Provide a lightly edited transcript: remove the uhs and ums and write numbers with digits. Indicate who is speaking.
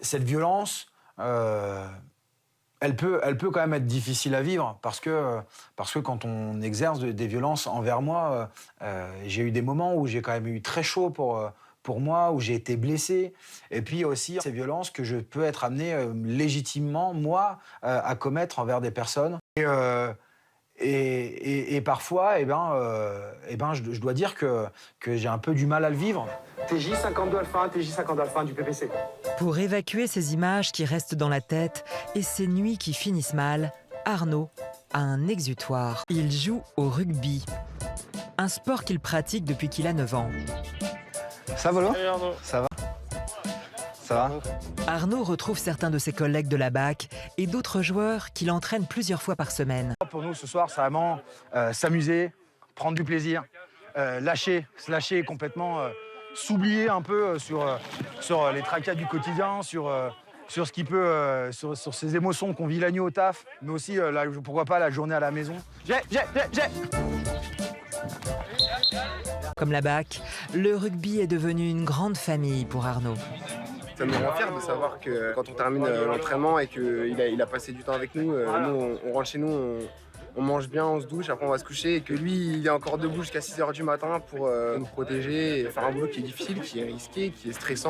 Speaker 1: cette violence, elle peut quand même être difficile à vivre parce que quand on exerce des violences envers moi, j'ai eu des moments où j'ai quand même eu très chaud pour moi, où j'ai été blessé. Et puis aussi ces violences que je peux être amené légitimement, moi, à commettre envers des personnes. Et parfois, je dois dire que j'ai un peu du mal à le vivre.
Speaker 2: TJ52 Alpha 1, TJ52 Alpha 1 du PPC.
Speaker 3: Pour évacuer ces images qui restent dans la tête et ces nuits qui finissent mal, Arnaud a un exutoire. Il joue au rugby, un sport qu'il pratique depuis qu'il a 9 ans.
Speaker 4: Ça va, Lolo?
Speaker 5: Salut Arnaud.
Speaker 4: Ça va? Ça va?
Speaker 3: Arnaud retrouve certains de ses collègues de la BAC et d'autres joueurs qu'il entraîne plusieurs fois par semaine.
Speaker 1: Pour nous, ce soir, c'est vraiment s'amuser, prendre du plaisir, se lâcher complètement, s'oublier un peu sur les tracas du quotidien, sur ce qui peut, sur ces émotions qu'on vit la nuit au taf, mais aussi, pourquoi pas, la journée à la maison. J'ai.
Speaker 3: Comme la BAC, le rugby est devenu une grande famille pour Arnaud.
Speaker 5: Ça nous rend fiers de savoir que quand on termine l'entraînement et qu'il a passé du temps avec nous, nous on rentre chez nous, on mange bien, on se douche, après on va se coucher et que lui il est encore debout jusqu'à 6 h du matin pour nous protéger et faire un boulot qui est difficile, qui est risqué, qui est stressant.